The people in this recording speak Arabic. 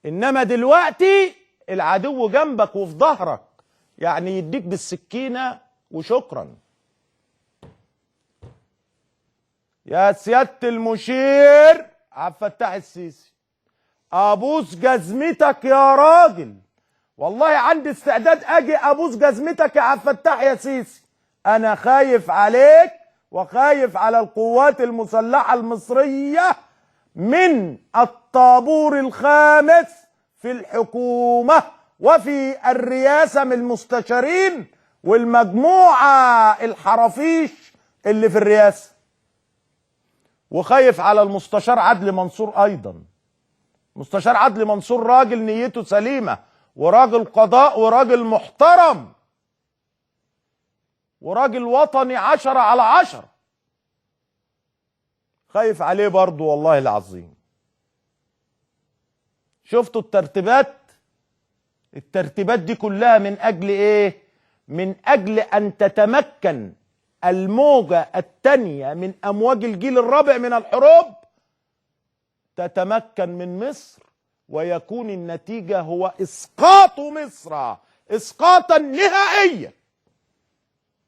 انما دلوقتي العدو جنبك وفي ظهرك، يعني يديك بالسكينة وشكرا. يا سيادة المشير عبد الفتاح السيسي، ابوس جزمتك يا راجل، والله عندي استعداد اجي ابوس جزمتك يا عبد الفتاح يا سيسي. انا خايف عليك وخايف على القوات المسلحة المصرية من الطابور الخامس في الحكومة وفي الرئاسة من المستشارين والمجموعة الحرافيش اللي في الرئاسة، وخايف على المستشار عدلي منصور ايضا. مستشار عدلي منصور راجل نيته سليمة وراجل قضاء وراجل محترم وراجل وطني 10/10. خايف عليه برضو والله العظيم. شفتوا الترتيبات دي كلها من اجل ايه؟ من اجل ان تتمكن الموجة الثانية من امواج الجيل الرابع من الحروب تتمكن من مصر، ويكون النتيجة هو اسقاط مصر اسقاطا نهائيا.